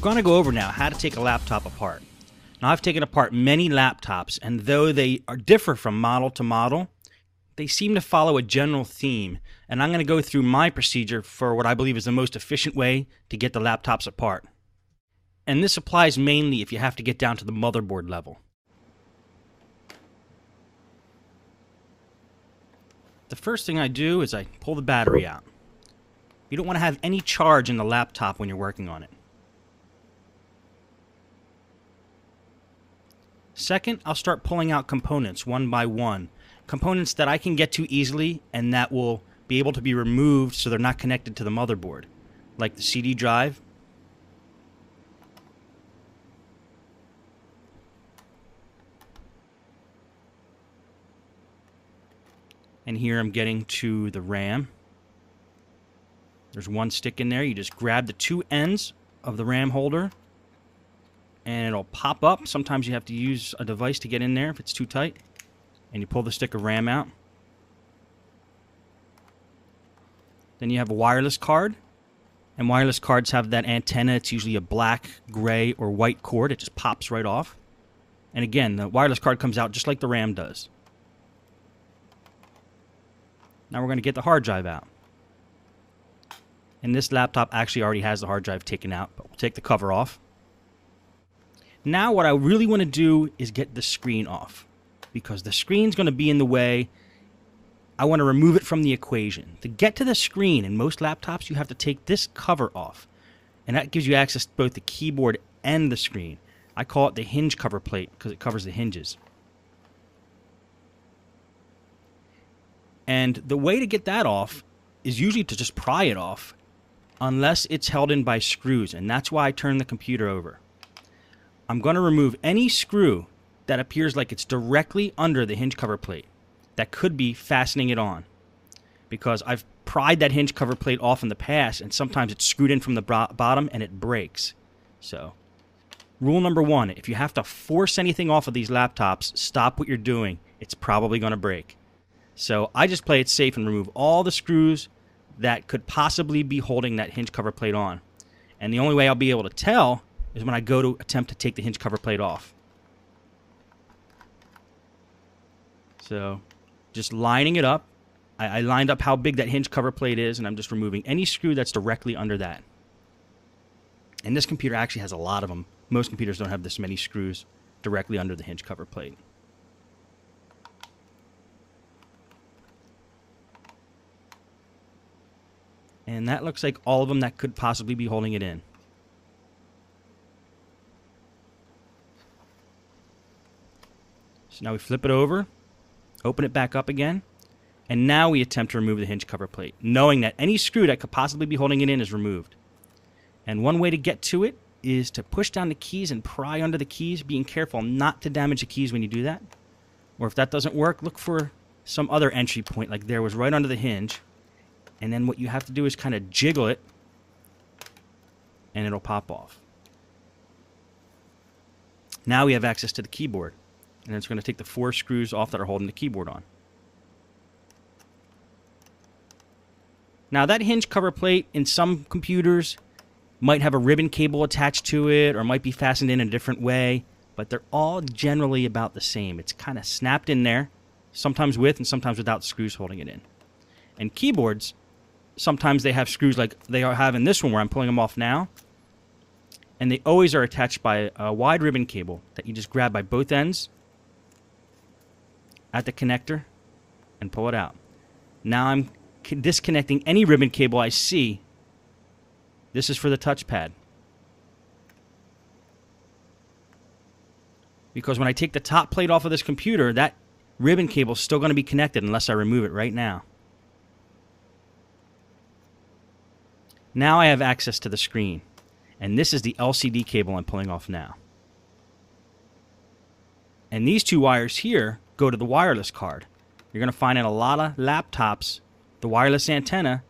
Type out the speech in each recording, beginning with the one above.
going to go over now how to take a laptop apart. Now, I've taken apart many laptops, and though they differ from model to model, they seem to follow a general theme, and I'm going to go through my procedure for what I believe is the most efficient way to get the laptops apart. And this applies mainly if you have to get down to the motherboard level. The first thing I do is I pull the battery out. You don't want to have any charge in the laptop when you're working on it. Second, I'll start pulling out components one by one. Components that I can get to easily and that will be able to be removed so they're not connected to the motherboard, like the CD drive. And here I'm getting to the RAM. There's one stick in there. You just grab the two ends of the RAM holder and it'll pop up. Sometimes you have to use a device to get in there if it's too tight. And you pull the stick of RAM out. Then you have a wireless card. And wireless cards have that antenna. It's usually a black, gray, or white cord. It just pops right off. And again, the wireless card comes out just like the RAM does. Now we're going to get the hard drive out. And this laptop actually already has the hard drive taken out, but we'll take the cover off. Now what I really want to do is get the screen off, because the screen's going to be in the way. I want to remove it from the equation. To get to the screen in most laptops, you have to take this cover off, and that gives you access to both the keyboard and the screen. I call it the hinge cover plate because it covers the hinges. And the way to get that off is usually to just pry it off, unless it's held in by screws, and that's why I turn the computer over. I'm going to remove any screw that appears like it's directly under the hinge cover plate that could be fastening it on, because I've pried that hinge cover plate off in the past and sometimes it's screwed in from the bottom and it breaks. So rule number one, if you have to force anything off of these laptops, stop what you're doing. It's probably going to break. So I just play it safe and remove all the screws that could possibly be holding that hinge cover plate on. And the only way I'll be able to tell is when I go to attempt to take the hinge cover plate off. So just lining it up. I lined up how big that hinge cover plate is, and I'm just removing any screw that's directly under that. And this computer actually has a lot of them. Most computers don't have this many screws directly under the hinge cover plate. And that looks like all of them that could possibly be holding it in. So now we flip it over, open it back up again, and now we attempt to remove the hinge cover plate, knowing that any screw that could possibly be holding it in is removed. And one way to get to it is to push down the keys and pry under the keys, being careful not to damage the keys when you do that. Or if that doesn't work, look for some other entry point, like there was right under the hinge. And then what you have to do is kind of jiggle it, and it'll pop off. Now we have access to the keyboard, and it's going to take the 4 screws off that are holding the keyboard on. Now that hinge cover plate in some computers might have a ribbon cable attached to it, or might be fastened in a different way, but they're all generally about the same. It's kind of snapped in there, sometimes with and sometimes without screws holding it in. And keyboards, sometimes they have screws like they have in this one where I'm pulling them off now. And they always are attached by a wide ribbon cable that you just grab by both ends at the connector and pull it out. Now I'm disconnecting any ribbon cable I see. This is for the touchpad. Because when I take the top plate off of this computer, that ribbon cable is still going to be connected unless I remove it right now. Now I have access to the screen, and this is the LCD cable I'm pulling off now. And these 2 wires here go to the wireless card. You're going to find in a lot of laptops, the wireless antenna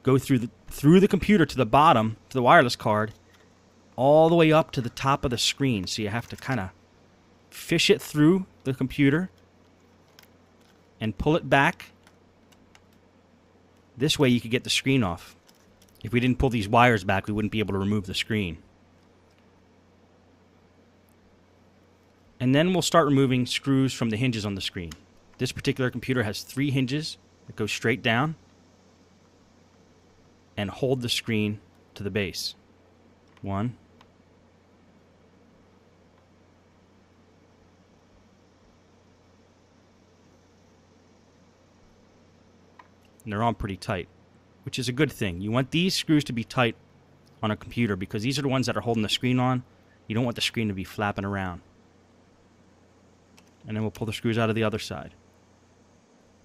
go through the computer to the bottom, to the wireless card, all the way up to the top of the screen. So you have to kind of fish it through the computer and pull it back. This way you could get the screen off. If we didn't pull these wires back, we wouldn't be able to remove the screen. And then we'll start removing screws from the hinges on the screen. This particular computer has 3 hinges that go straight down and hold the screen to the base. 1. And they're on pretty tight, which is a good thing. You want these screws to be tight on a computer because these are the ones that are holding the screen on. You don't want the screen to be flapping around. And then we'll pull the screws out of the other side.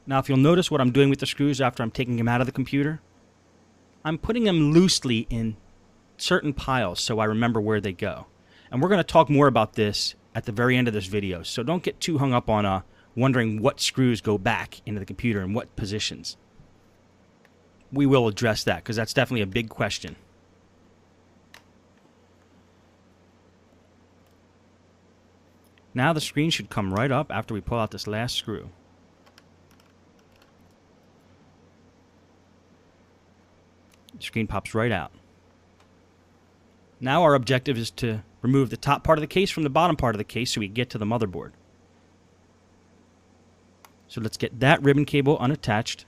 Now, if you'll notice what I'm doing with the screws after I'm taking them out of the computer, I'm putting them loosely in certain piles so I remember where they go. And we're going to talk more about this at the very end of this video, so don't get too hung up on wondering what screws go back into the computer and what positions. We will address that because that's definitely a big question. Now the screen should come right up after we pull out this last screw. The screen pops right out. Now our objective is to remove the top part of the case from the bottom part of the case so we get to the motherboard. So let's get that ribbon cable unattached.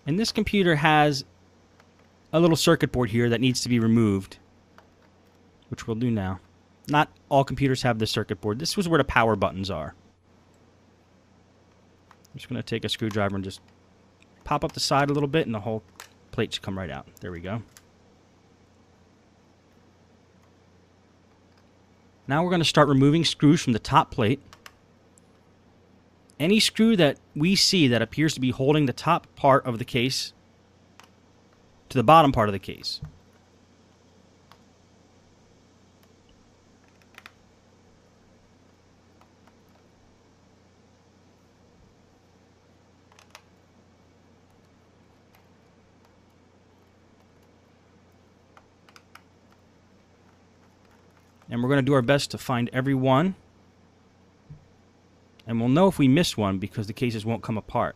And this computer has a little circuit board here that needs to be removed, which we'll do now. Not all computers have this circuit board. This was where the power buttons are. I'm just going to take a screwdriver and just pop up the side a little bit and the whole plate should come right out. There we go. Now we're going to start removing screws from the top plate. Any screw that we see that appears to be holding the top part of the case to the bottom part of the case. And we're going to do our best to find every one. And we'll know if we miss one because the cases won't come apart.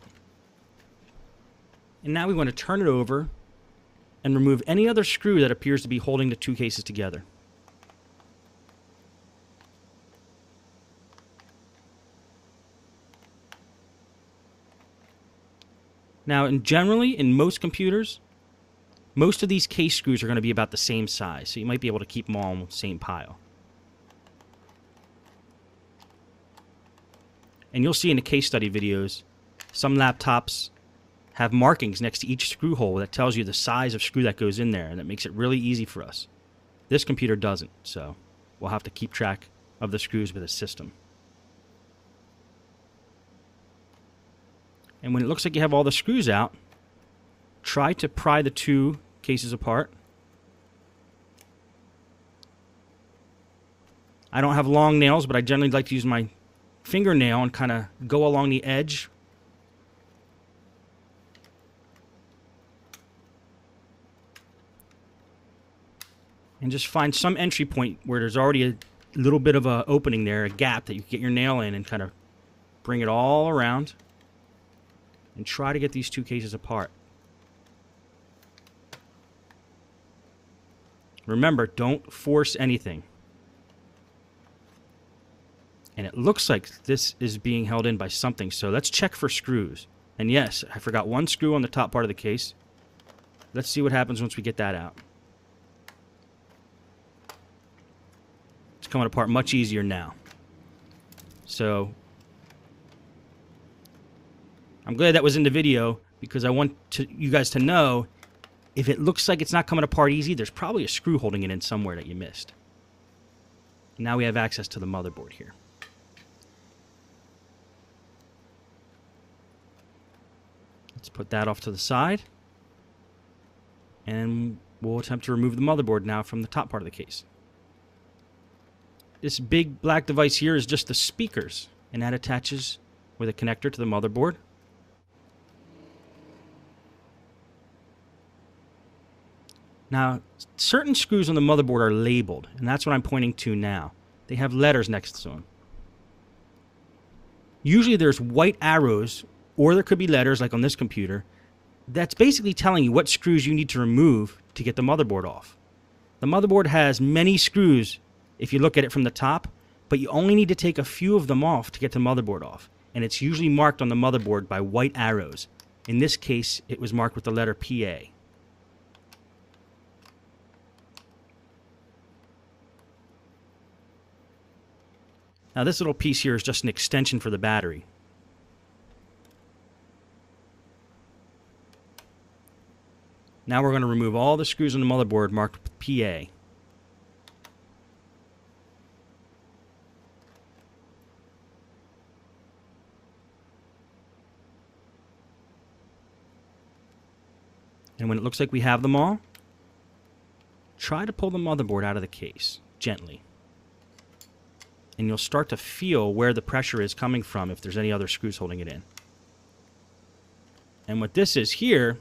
And now we want to turn it over and remove any other screw that appears to be holding the 2 cases together. Now, generally, in most computers, most of these case screws are going to be about the same size, so you might be able to keep them all in the same pile. And you'll see in the case study videos, some laptops have markings next to each screw hole that tells you the size of screw that goes in there, and that makes it really easy for us. This computer doesn't, so we'll have to keep track of the screws with the system. And when it looks like you have all the screws out, try to pry the 2 cases apart. I don't have long nails, but I generally like to use my fingernail and kind of go along the edge. And just find some entry point where there's already a little bit of an opening there, a gap that you can get your nail in and kind of bring it all around and try to get these 2 cases apart. Remember, don't force anything. And it looks like this is being held in by something, so let's check for screws. And yes, I forgot 1 screw on the top part of the case. Let's see what happens once we get that out. It's coming apart much easier now. So I'm glad that was in the video because I want you guys to know if it looks like it's not coming apart easy, there's probably a screw holding it in somewhere that you missed. Now we have access to the motherboard here. Let's put that off to the side. And we'll attempt to remove the motherboard now from the top part of the case. This big black device here is just the speakers, and that attaches with a connector to the motherboard. Now, certain screws on the motherboard are labeled, and that's what I'm pointing to now. They have letters next to them. Usually there's white arrows, or there could be letters, like on this computer, that's basically telling you what screws you need to remove to get the motherboard off. The motherboard has many screws if you look at it from the top, but you only need to take a few of them off to get the motherboard off. And it's usually marked on the motherboard by white arrows. In this case, it was marked with the letter PA. Now this little piece here is just an extension for the battery. Now we're going to remove all the screws on the motherboard marked with PA. And when it looks like we have them all, try to pull the motherboard out of the case, gently. And you'll start to feel where the pressure is coming from if there's any other screws holding it in. And what this is here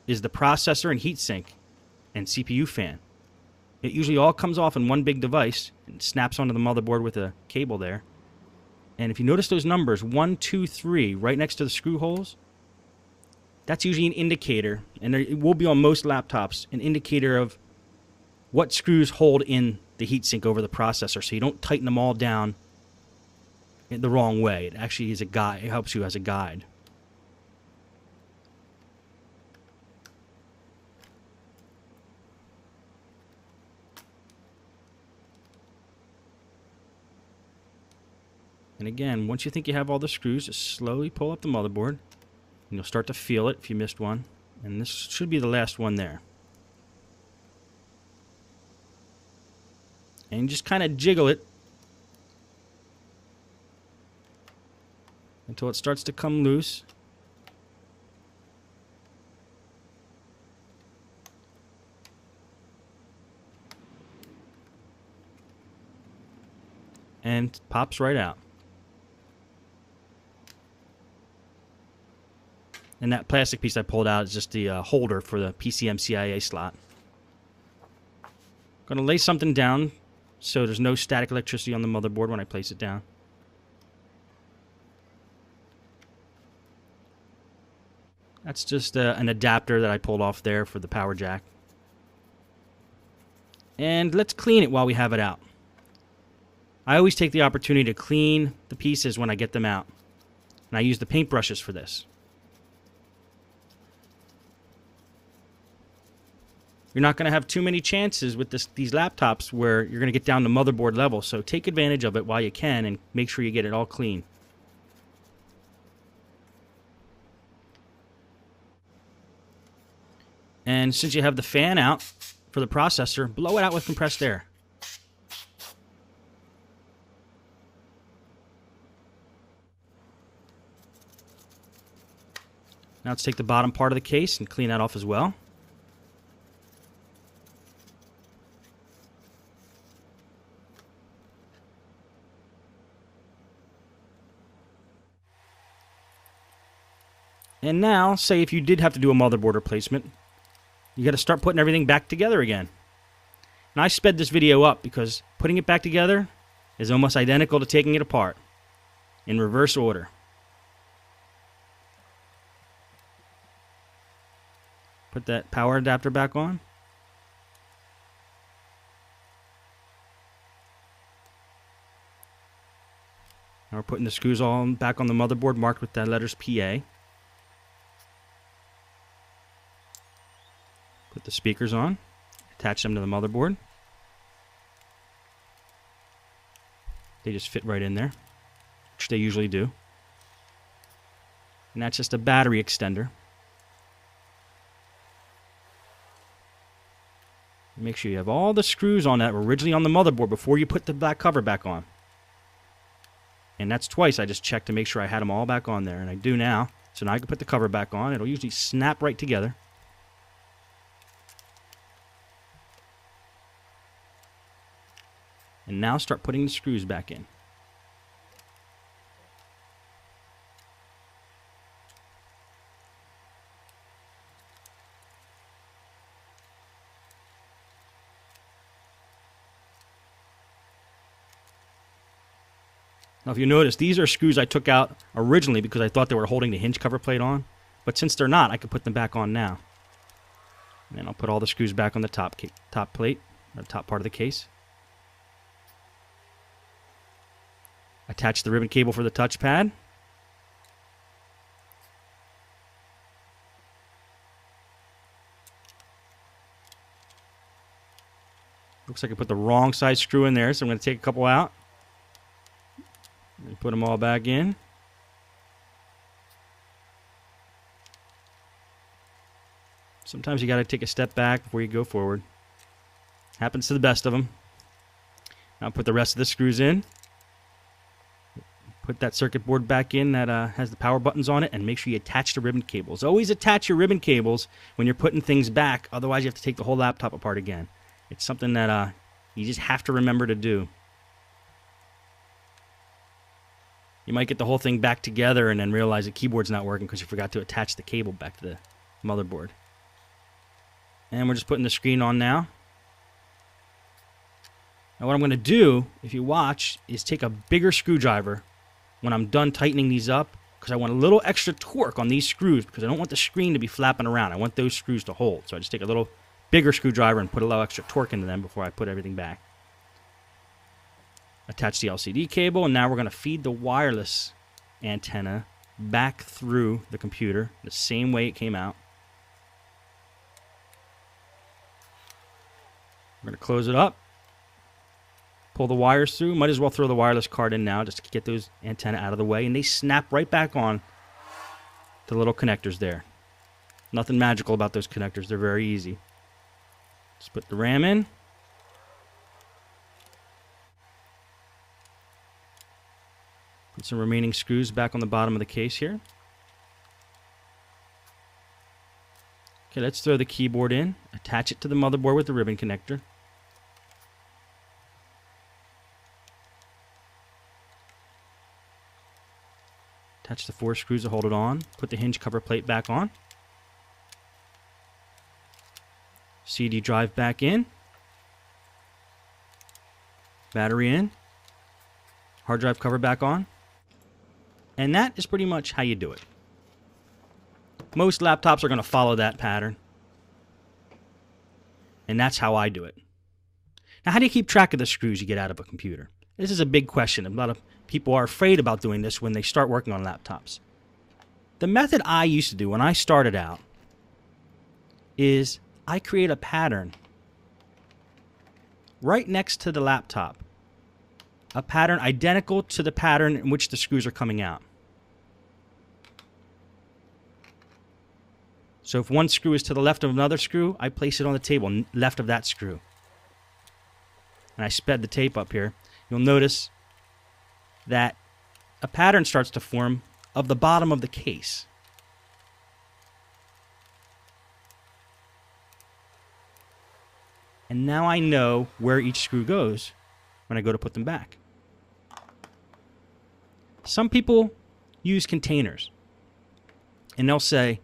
is the processor and heatsink and CPU fan. It usually all comes off in one big device and snaps onto the motherboard with a cable there. And if you notice those numbers, 1, 2, 3, right next to the screw holes, that's usually an indicator, and it will be on most laptops, an indicator of what screws hold in the heatsink over the processor, so you don't tighten them all down in the wrong way. It actually is a guide. It helps you as a guide. And again, once you think you have all the screws, just slowly pull up the motherboard, and you'll start to feel it if you missed one. And this should be the last one there. And just kind of jiggle it until it starts to come loose. And pops right out. And that plastic piece I pulled out is just the holder for the PCM-CIA slot. I'm going to lay something down so there's no static electricity on the motherboard when I place it down. That's just an adapter that I pulled off there for the power jack. And let's clean it while we have it out. I always take the opportunity to clean the pieces when I get them out. And I use the paintbrushes for this. You're not going to have too many chances with these laptops where you're going to get down to motherboard level, so take advantage of it while you can and make sure you get it all clean. And since you have the fan out for the processor, blow it out with compressed air. Now let's take the bottom part of the case and clean that off as well. And now, say if you did have to do a motherboard replacement, you got to start putting everything back together again. And I sped this video up because putting it back together is almost identical to taking it apart in reverse order. Put that power adapter back on. Now we're putting the screws all back on the motherboard marked with the letters PA. Put the speakers on, attach them to the motherboard. They just fit right in there, which they usually do. And that's just a battery extender. Make sure you have all the screws on that were originally on the motherboard before you put the black cover back on. And that's twice I just checked to make sure I had them all back on there, and I do now. So now I can put the cover back on. It'll usually snap right together. And now start putting the screws back in. Now if you notice, these are screws I took out originally because I thought they were holding the hinge cover plate on. But since they're not, I can put them back on now. And then I'll put all the screws back on the top plate, or the top part of the case. Attach the ribbon cable for the touchpad. Looks like I put the wrong size screw in there, so I'm going to take a couple out. And put them all back in. Sometimes you got to take a step back before you go forward. Happens to the best of them. Now put the rest of the screws in. Put that circuit board back in that has the power buttons on it, and make sure you attach the ribbon cables. Always attach your ribbon cables when you're putting things back, otherwise you have to take the whole laptop apart again. It's something that you just have to remember to do. You might get the whole thing back together and then realize the keyboard's not working because you forgot to attach the cable back to the motherboard. And we're just putting the screen on now. Now what I'm going to do, if you watch, is take a bigger screwdriver when I'm done tightening these up, because I want a little extra torque on these screws, because I don't want the screen to be flapping around. I want those screws to hold. So I just take a little bigger screwdriver and put a little extra torque into them before I put everything back. Attach the LCD cable, and now we're going to feed the wireless antenna back through the computer the same way it came out. We're going to close it up. Pull the wires through. Might as well throw the wireless card in now just to get those antenna out of the way. And they snap right back on the little connectors there. Nothing magical about those connectors. They're very easy. Just put the RAM in. Put some remaining screws back on the bottom of the case here. Okay, let's throw the keyboard in. Attach it to the motherboard with the ribbon connector. Attach the 4 screws to hold it on. Put the hinge cover plate back on. CD drive back in. Battery in. Hard drive cover back on. And that is pretty much how you do it. Most laptops are going to follow that pattern. And that's how I do it. Now, how do you keep track of the screws you get out of a computer? This is a big question. A lot of people are afraid about doing this when they start working on laptops. The method I used to do when I started out is I create a pattern right next to the laptop. A pattern identical to the pattern in which the screws are coming out. So if one screw is to the left of another screw, I place it on the table left of that screw. And I sped the tape up here. You'll notice that a pattern starts to form of the bottom of the case. And now I know where each screw goes when I go to put them back. Some people use containers. And they'll say,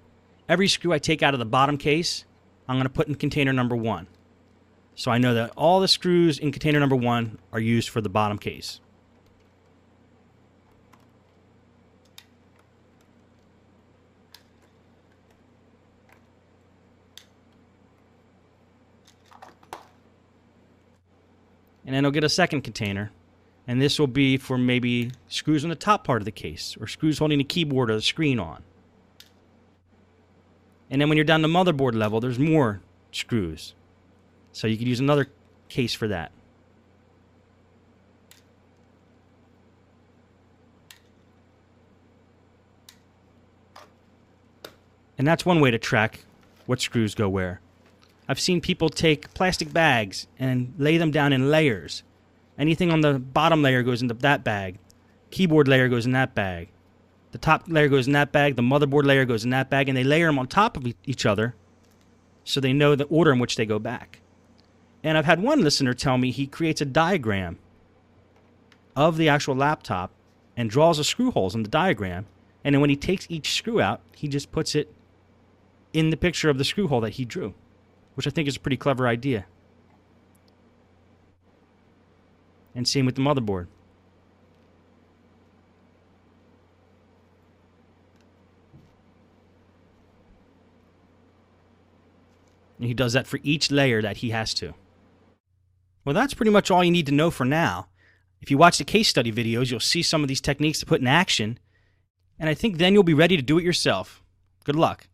every screw I take out of the bottom case, I'm going to put in container number 1. So I know that all the screws in container number 1 are used for the bottom case. And then I'll get a second container. And this will be for maybe screws on the top part of the case, or screws holding the keyboard or the screen on. And then when you're down to motherboard level, there's more screws. So you could use another case for that. And that's one way to track what screws go where. I've seen people take plastic bags and lay them down in layers. Anything on the bottom layer goes into that bag. Keyboard layer goes in that bag. The top layer goes in that bag. The motherboard layer goes in that bag. And they layer them on top of each other so they know the order in which they go back. And I've had one listener tell me he creates a diagram of the actual laptop and draws the screw holes in the diagram. And then when he takes each screw out, he just puts it in the picture of the screw hole that he drew, which I think is a pretty clever idea. And same with the motherboard. And he does that for each layer that he has to. Well, that's pretty much all you need to know for now. If you watch the case study videos, you'll see some of these techniques to put in action, and I think then you'll be ready to do it yourself. Good luck.